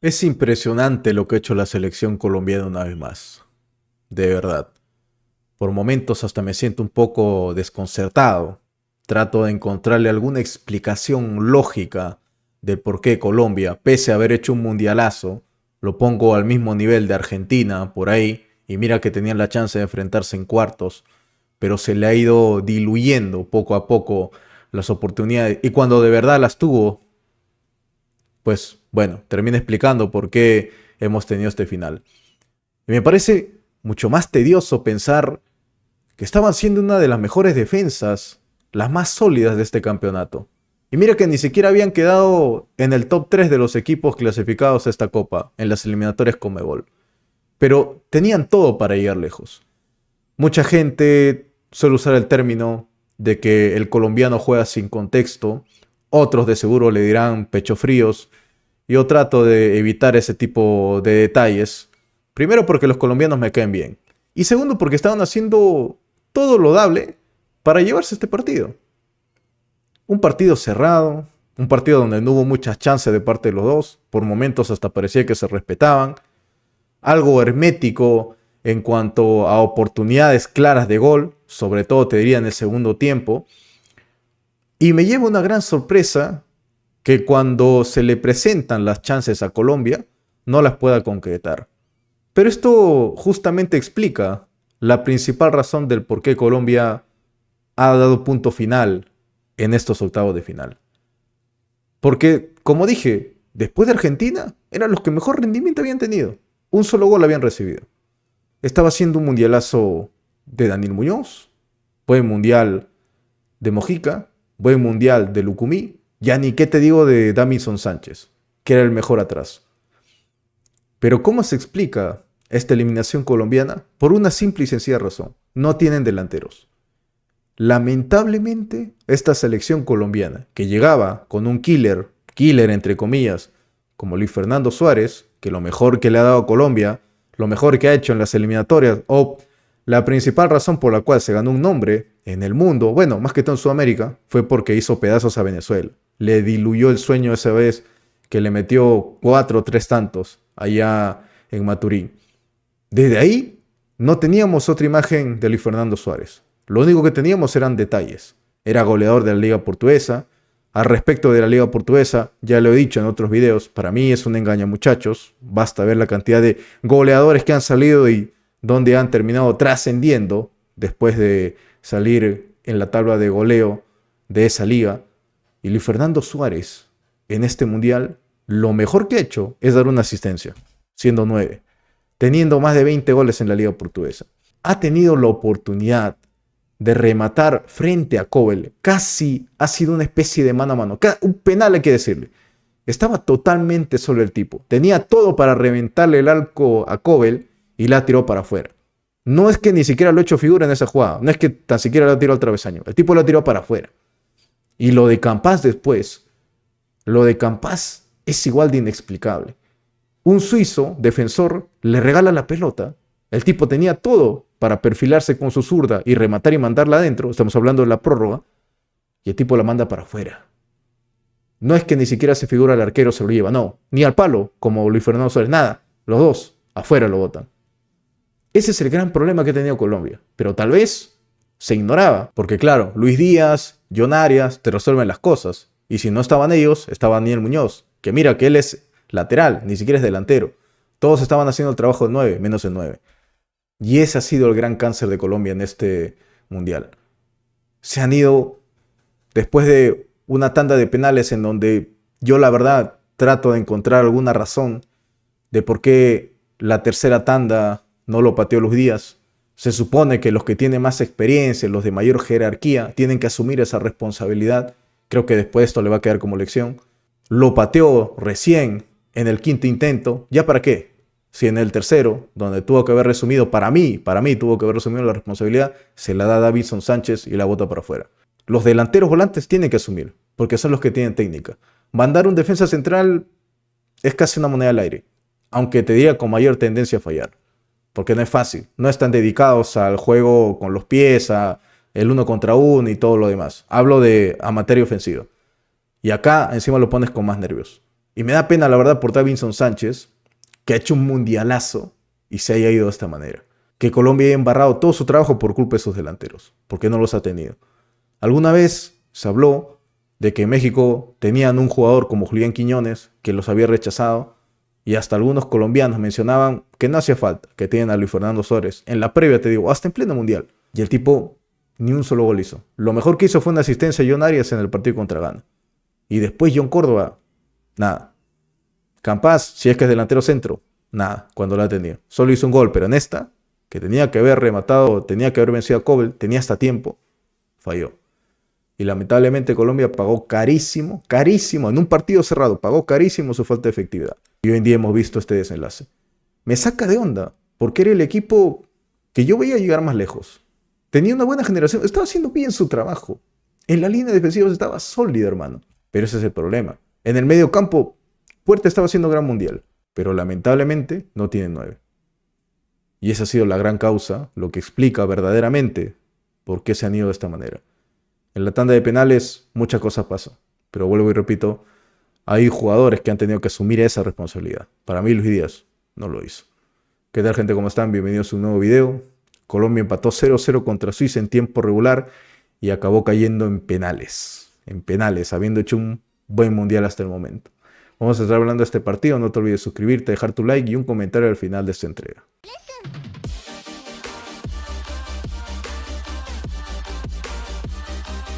Es impresionante lo que ha hecho la selección colombiana una vez más. De verdad. Por momentos hasta me siento un poco desconcertado. Trato de encontrarle alguna explicación lógica del por qué Colombia, pese a haber hecho un mundialazo, lo pongo al mismo nivel de Argentina por ahí, y mira que tenían la chance de enfrentarse en cuartos, pero se le ha ido diluyendo poco a poco las oportunidades. Y cuando de verdad las tuvo, pues bueno, termina explicando por qué hemos tenido este final. Y me parece mucho más tedioso pensar que estaban siendo una de las mejores defensas, las más sólidas de este campeonato. Y mira que ni siquiera habían quedado en el top 3 de los equipos clasificados a esta copa, en las eliminatorias Conmebol. Pero tenían todo para llegar lejos. Mucha gente suele usar el término de que el colombiano juega sin contexto, otros de seguro le dirán pecho fríos, y yo trato de evitar ese tipo de detalles. Primero porque los colombianos me caen bien. Y segundo porque estaban haciendo todo lo dable para llevarse este partido. Un partido cerrado, un partido donde no hubo muchas chances de parte de los dos. Por momentos hasta parecía que se respetaban. Algo hermético en cuanto a oportunidades claras de gol, sobre todo te diría en el segundo tiempo. Y me lleva una gran sorpresa que cuando se le presentan las chances a Colombia, no las pueda concretar. Pero esto justamente explica la principal razón del por qué Colombia ha dado punto final en estos octavos de final. Porque, como dije, después de Argentina, eran los que mejor rendimiento habían tenido. Un solo gol habían recibido. Estaba haciendo un mundialazo de Daniel Muñoz, buen mundial de Mojica, buen mundial de Lucumí, ya ni qué te digo de Davinson Sánchez, que era el mejor atrás. Pero ¿cómo se explica esta eliminación colombiana? Por una simple y sencilla razón. No tienen delanteros. Lamentablemente, esta selección colombiana, que llegaba con un killer entre comillas, como Luis Fernando Suárez, que lo mejor que le ha dado a Colombia, lo mejor que ha hecho en las eliminatorias, o la principal razón por la cual se ganó un nombre en el mundo, bueno, más que todo en Sudamérica, fue porque hizo pedazos a Venezuela. Le diluyó el sueño esa vez que le metió 4 o 3 tantos allá en Maturín. Desde ahí no teníamos otra imagen de Luis Fernando Suárez. Lo único que teníamos eran detalles. Era goleador de la Liga Portuguesa. Al respecto de la Liga Portuguesa, ya lo he dicho en otros videos, para mí es un engaño, muchachos. Basta ver la cantidad de goleadores que han salido y donde han terminado trascendiendo después de salir en la tabla de goleo de esa liga. Y Luis Fernando Suárez, en este mundial, lo mejor que ha hecho es dar una asistencia, siendo 9, teniendo más de 20 goles en la Liga Portuguesa. Ha tenido la oportunidad de rematar frente a Kobel. Casi ha sido una especie de mano a mano. Un penal hay que decirle. Estaba totalmente solo el tipo. Tenía todo para reventarle el arco a Kobel y la tiró para afuera. No es que ni siquiera lo ha hecho figura en esa jugada. No es que tan siquiera la tiró al travesaño. El tipo la tiró para afuera. Y lo de Campas después. Lo de Campas es igual de inexplicable. Un suizo, defensor, le regala la pelota. El tipo tenía todo para perfilarse con su zurda y rematar y mandarla adentro. Estamos hablando de la prórroga. Y el tipo la manda para afuera. No es que ni siquiera se figura el arquero, se lo lleva. No, ni al palo, como Luis Fernando Suárez. Nada. Los dos, afuera lo botan. Ese es el gran problema que ha tenido Colombia. Pero tal vez se ignoraba. Porque claro, Luis Díaz, John Arias te resuelven las cosas. Y si no estaban ellos, estaba Daniel Muñoz. Que mira que él es lateral, ni siquiera es delantero. Todos estaban haciendo el trabajo de 9, menos el 9. Y ese ha sido el gran cáncer de Colombia en este mundial. Se han ido después de una tanda de penales en donde yo la verdad trato de encontrar alguna razón de por qué la tercera tanda no lo pateó Luis Díaz. Se supone que los que tienen más experiencia, los de mayor jerarquía, tienen que asumir esa responsabilidad. Creo que después esto le va a quedar como lección. Lo pateó recién en el quinto intento. ¿Ya para qué? Si en el tercero, donde tuvo que haber resumido, para mí tuvo que haber resumido la responsabilidad, se la da a Davinson Sánchez y la bota para afuera. Los delanteros volantes tienen que asumir, porque son los que tienen técnica. Mandar un defensa central es casi una moneda al aire, aunque te diga con mayor tendencia a fallar, porque no es fácil. No están dedicados al juego con los pies, a el uno contra uno y todo lo demás. Hablo de a materia ofensiva. Y acá encima lo pones con más nervios. Y me da pena, la verdad, por Davinson Sánchez, que ha hecho un mundialazo y se haya ido de esta manera. Que Colombia haya embarrado todo su trabajo por culpa de sus delanteros, porque no los ha tenido. Alguna vez se habló de que en México tenían un jugador como Julián Quiñones, que los había rechazado, y hasta algunos colombianos mencionaban que no hacía falta, que tienen a Luis Fernando Suárez. En la previa, te digo, hasta en pleno mundial. Y el tipo ni un solo gol hizo. Lo mejor que hizo fue una asistencia a John Arias en el partido contra Ghana. Y después John Córdoba, nada. Campas, si es que es delantero centro, nada, cuando la ha tenido. Solo hizo un gol, pero en esta, que tenía que haber rematado, tenía que haber vencido a Kobel, tenía hasta tiempo, falló. Y lamentablemente Colombia pagó carísimo, carísimo, en un partido cerrado, pagó carísimo su falta de efectividad. Y hoy en día hemos visto este desenlace. Me saca de onda, porque era el equipo que yo veía llegar más lejos. Tenía una buena generación, estaba haciendo bien su trabajo. En la línea defensiva estaba sólido, hermano. Pero ese es el problema. En el medio campo, Puerta estaba haciendo gran mundial, pero lamentablemente no tiene 9. Y esa ha sido la gran causa, lo que explica verdaderamente por qué se han ido de esta manera. En la tanda de penales muchas cosas pasan, pero vuelvo y repito, hay jugadores que han tenido que asumir esa responsabilidad. Para mí Luis Díaz no lo hizo. ¿Qué tal, gente? ¿Cómo están? Bienvenidos a un nuevo video. Colombia empató 0-0 contra Suiza en tiempo regular y acabó cayendo en penales. En penales, habiendo hecho un buen mundial hasta el momento. Vamos a estar hablando de este partido. No te olvides suscribirte, dejar tu like y un comentario al final de esta entrega.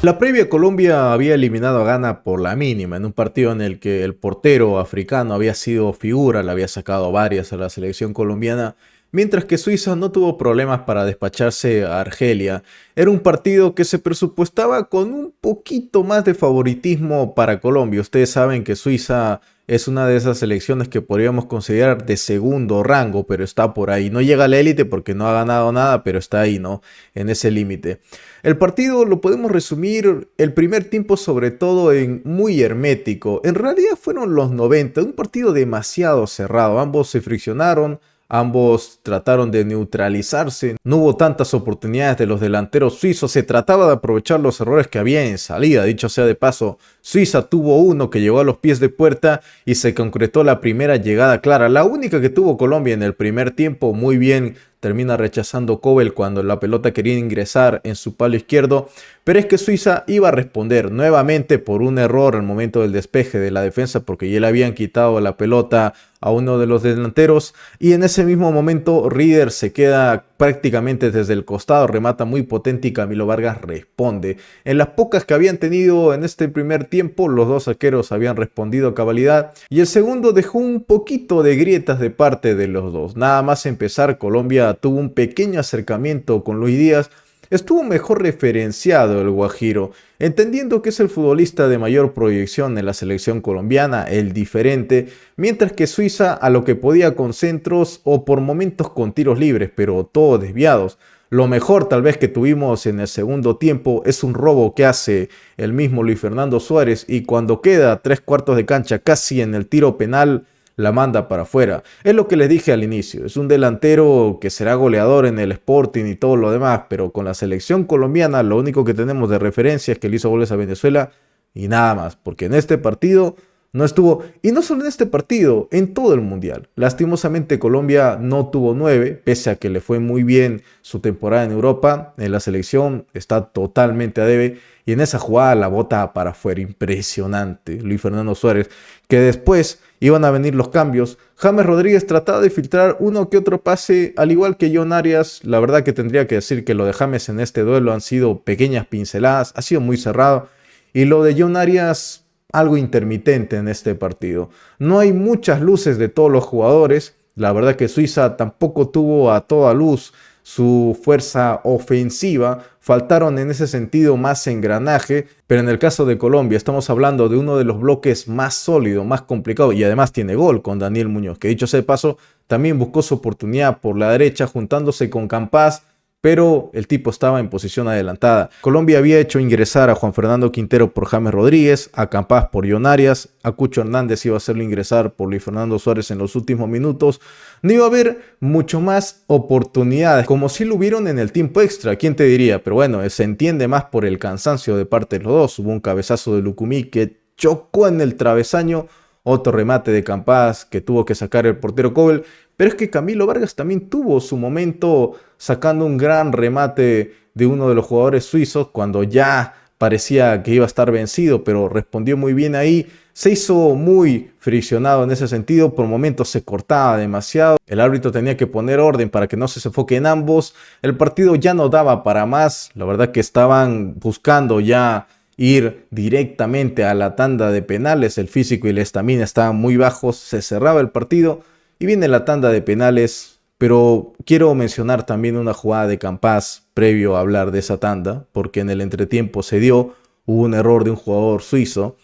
La previa, Colombia había eliminado a Ghana por la mínima, en un partido en el que el portero africano había sido figura, le había sacado varias a la selección colombiana, mientras que Suiza no tuvo problemas para despacharse a Argelia. Era un partido que se presupuestaba con un poquito más de favoritismo para Colombia. Ustedes saben que Suiza es una de esas selecciones que podríamos considerar de segundo rango, pero está por ahí. No llega a la élite porque no ha ganado nada, pero está ahí, ¿no? En ese límite. El partido lo podemos resumir el primer tiempo sobre todo en muy hermético. En realidad fueron los 90, un partido demasiado cerrado. Ambos se friccionaron. Ambos trataron de neutralizarse, no hubo tantas oportunidades de los delanteros suizos, se trataba de aprovechar los errores que había en salida. Dicho sea de paso, Suiza tuvo uno que llegó a los pies de Puerta y se concretó la primera llegada clara, la única que tuvo Colombia en el primer tiempo. Muy bien, termina rechazando Kobel cuando la pelota quería ingresar en su palo izquierdo, pero es que Suiza iba a responder nuevamente por un error al momento del despeje de la defensa, porque ya le habían quitado la pelota a uno de los delanteros, y en ese mismo momento Rieder se queda prácticamente desde el costado, remata muy potente y Camilo Vargas responde. En las pocas que habían tenido en este primer tiempo, los dos arqueros habían respondido a cabalidad, y el segundo dejó un poquito de grietas de parte de los dos. Nada más empezar, Colombia tuvo un pequeño acercamiento con Luis Díaz. Estuvo mejor referenciado el Guajiro, entendiendo que es el futbolista de mayor proyección en la selección colombiana, el diferente, mientras que Suiza a lo que podía con centros o por momentos con tiros libres, pero todos desviados. Lo mejor tal vez que tuvimos en el segundo tiempo es un robo que hace el mismo Luis Fernando Suárez, y cuando queda 3/4 de cancha casi en el tiro penal, la manda para afuera. Es lo que les dije al inicio, es un delantero que será goleador en el Sporting y todo lo demás, pero con la selección colombiana lo único que tenemos de referencia es que le hizo goles a Venezuela y nada más, porque en este partido no estuvo, y no solo en este partido, en todo el mundial. Lastimosamente Colombia no tuvo 9, pese a que le fue muy bien su temporada en Europa. En la selección está totalmente a debe, y en esa jugada la bota para afuera, impresionante, Luis Fernando Suárez, que después iban a venir los cambios. James Rodríguez trataba de filtrar uno que otro pase, al igual que John Arias. La verdad que tendría que decir que lo de James en este duelo han sido pequeñas pinceladas, ha sido muy cerrado, y lo de John Arias algo intermitente en este partido. No hay muchas luces de todos los jugadores. La verdad que Suiza tampoco tuvo a toda luz su fuerza ofensiva, faltaron en ese sentido más engranaje, pero en el caso de Colombia estamos hablando de uno de los bloques más sólidos, más complicados, y además tiene gol con Daniel Muñoz, que dicho sea de paso, también buscó su oportunidad por la derecha juntándose con Campas, pero el tipo estaba en posición adelantada. Colombia había hecho ingresar a Juan Fernando Quintero por James Rodríguez, a Campas por John Arias, a Cucho Hernández iba a hacerlo ingresar por Luis Fernando Suárez en los últimos minutos. No iba a haber mucho más oportunidades, como si lo hubieron en el tiempo extra, ¿quién te diría? Pero bueno, se entiende más por el cansancio de parte de los dos. Hubo un cabezazo de Lucumí que chocó en el travesaño. otro remate de Campas que tuvo que sacar el portero Kobel. Pero es que Camilo Vargas también tuvo su momento sacando un gran remate de uno de los jugadores suizos cuando ya parecía que iba a estar vencido, pero respondió muy bien ahí. Se hizo muy friccionado en ese sentido, por momentos se cortaba demasiado. El árbitro tenía que poner orden para que no se enfoquen ambos. El partido ya no daba para más. La verdad que estaban buscando ya ir directamente a la tanda de penales. El físico y la estamina estaban muy bajos. Se cerraba el partido y viene la tanda de penales. Pero quiero mencionar también una jugada de Campas previo a hablar de esa tanda, porque en el entretiempo hubo un error de un jugador suizo.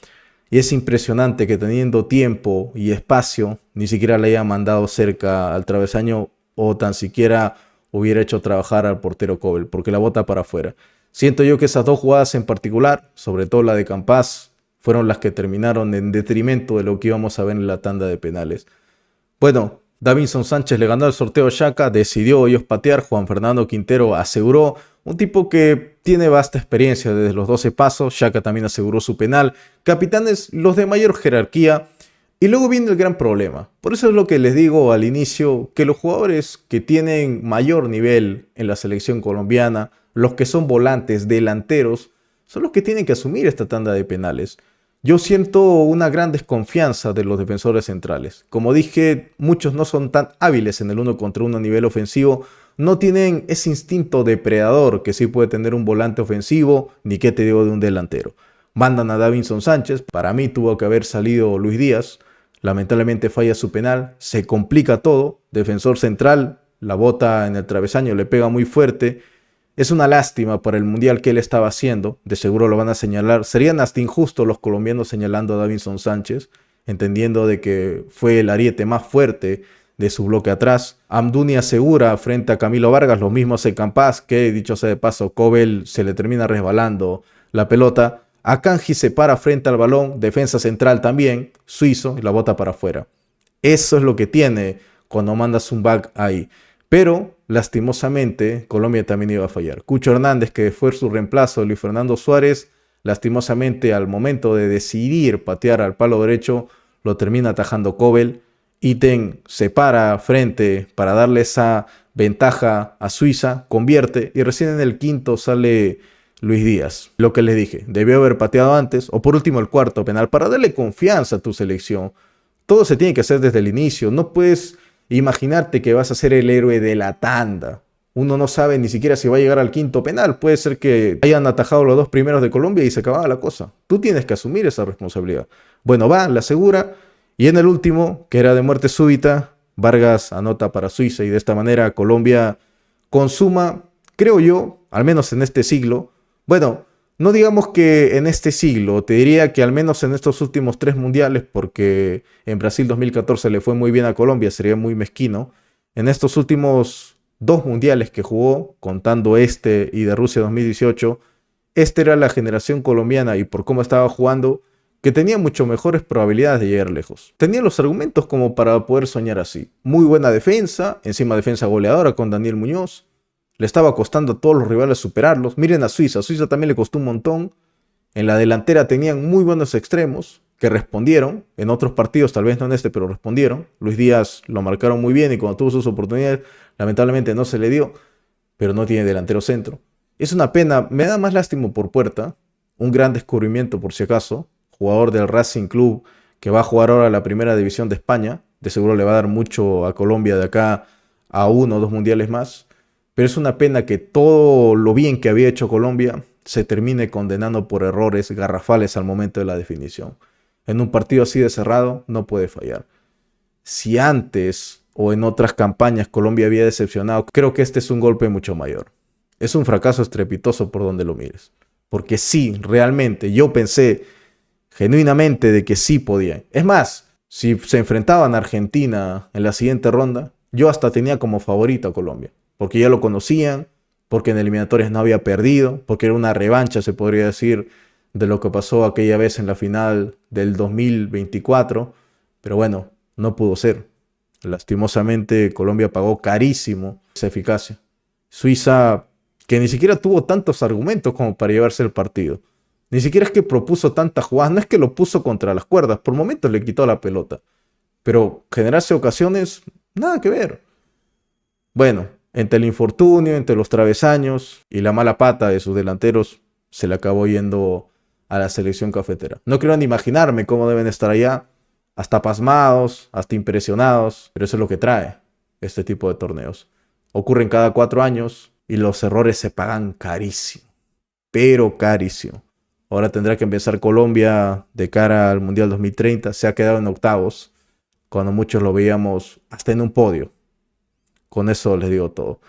Y es impresionante que teniendo tiempo y espacio, ni siquiera le haya mandado cerca al travesaño o tan siquiera hubiera hecho trabajar al portero Kobel, porque la bota para afuera. Siento yo que esas dos jugadas en particular, sobre todo la de Campas, fueron las que terminaron en detrimento de lo que íbamos a ver en la tanda de penales. Bueno, Davinson Sánchez le ganó el sorteo a Xhaka, decidió ellos patear, Juan Fernando Quintero aseguró, un tipo que tiene vasta experiencia desde los 12 pasos, Xhaka también aseguró su penal, capitanes los de mayor jerarquía, y luego viene el gran problema. Por eso es lo que les digo al inicio, que los jugadores que tienen mayor nivel en la selección colombiana, los que son volantes, delanteros, son los que tienen que asumir esta tanda de penales. Yo siento una gran desconfianza de los defensores centrales. Como dije, muchos no son tan hábiles en el uno contra uno a nivel ofensivo, no tienen ese instinto depredador que sí puede tener un volante ofensivo, ni qué te digo de un delantero. Mandan a Davinson Sánchez, para mí tuvo que haber salido Luis Díaz, lamentablemente falla su penal, se complica todo, defensor central, la bota en el travesaño, le pega muy fuerte. Es una lástima para el mundial que él estaba haciendo, de seguro lo van a señalar. Serían hasta injustos los colombianos señalando a Davinson Sánchez, entendiendo de que fue el ariete más fuerte de su bloque atrás. Amdouni asegura frente a Camilo Vargas, lo mismo hace Campas, que dicho sea de paso, Kobel se le termina resbalando la pelota. Akanji se para frente al balón, defensa central también, suizo, y la bota para afuera. Eso es lo que tiene cuando mandas un back ahí. Pero, lastimosamente, Colombia también iba a fallar. Cucho Hernández, que fue su reemplazo de Luis Fernando Suárez, lastimosamente al momento de decidir patear al palo derecho, lo termina atajando Kobel. Itten se para frente para darle esa ventaja a Suiza, convierte y recién en el quinto sale Luis Díaz. Lo que les dije, debió haber pateado antes o por último el cuarto penal para darle confianza a tu selección. Todo se tiene que hacer desde el inicio, no puedes imaginarte que vas a ser el héroe de la tanda. Uno no sabe ni siquiera si va a llegar al quinto penal. Puede ser que hayan atajado los dos primeros de Colombia y se acababa la cosa. Tú tienes que asumir esa responsabilidad. Bueno, va, la asegura. Y en el último, que era de muerte súbita, Vargas anota para Suiza y de esta manera Colombia consuma, creo yo, al menos en este siglo. Bueno, no digamos que en este siglo, te diría que al menos en estos últimos 3 mundiales, porque en Brasil 2014 le fue muy bien a Colombia, sería muy mezquino. En estos últimos 2 mundiales que jugó, contando este y de Rusia 2018, esta era la generación colombiana y por cómo estaba jugando, que tenía mucho mejores probabilidades de llegar lejos. Tenía los argumentos como para poder soñar así. Muy buena defensa, encima defensa goleadora con Daniel Muñoz. Le estaba costando a todos los rivales superarlos. Miren a Suiza. Suiza también le costó un montón. En la delantera tenían muy buenos extremos que respondieron. En otros partidos, tal vez no en este, pero respondieron. Luis Díaz lo marcaron muy bien y cuando tuvo sus oportunidades, lamentablemente no se le dio. Pero no tiene delantero centro. Es una pena. Me da más lástima por Puerta. Un gran descubrimiento por si acaso. Jugador del Racing Club que va a jugar ahora la primera división de España. De seguro le va a dar mucho a Colombia de acá a 1 o 2 mundiales más. Pero es una pena que todo lo bien que había hecho Colombia se termine condenando por errores garrafales al momento de la definición. En un partido así de cerrado no puede fallar. Si antes o en otras campañas Colombia había decepcionado, creo que este es un golpe mucho mayor. Es un fracaso estrepitoso por donde lo mires. Porque sí, realmente, yo pensé genuinamente de que sí podían. Es más, si se enfrentaban a Argentina en la siguiente ronda, yo hasta tenía como favorito a Colombia. Porque ya lo conocían, porque en eliminatorias no había perdido, porque era una revancha, se podría decir, de lo que pasó aquella vez en la final del 2024. Pero bueno, no pudo ser. Lastimosamente, Colombia pagó carísimo esa eficacia. Suiza, que ni siquiera tuvo tantos argumentos como para llevarse el partido. Ni siquiera es que propuso tantas jugadas, no es que lo puso contra las cuerdas, por momentos le quitó la pelota. Pero generarse ocasiones, nada que ver. Bueno, entre el infortunio, entre los travesaños y la mala pata de sus delanteros, se le acabó yendo a la selección cafetera. No quiero ni imaginarme cómo deben estar allá, hasta pasmados, hasta impresionados, pero eso es lo que trae este tipo de torneos. Ocurren cada 4 años y los errores se pagan carísimo, pero carísimo. Ahora tendrá que empezar Colombia de cara al Mundial 2030. Se ha quedado en octavos, cuando muchos lo veíamos hasta en un podio. Con eso les digo todo.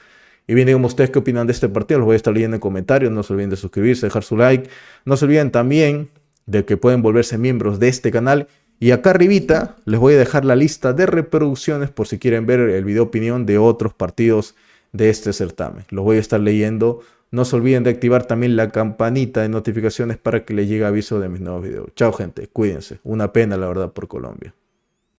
Y bien, díganme ustedes qué opinan de este partido. Los voy a estar leyendo en comentarios. No se olviden de suscribirse, dejar su like. No se olviden también de que pueden volverse miembros de este canal. Y acá arribita les voy a dejar la lista de reproducciones por si quieren ver el video opinión de otros partidos de este certamen. Los voy a estar leyendo. No se olviden de activar también la campanita de notificaciones para que les llegue aviso de mis nuevos videos. Chao gente, cuídense. Una pena la verdad por Colombia.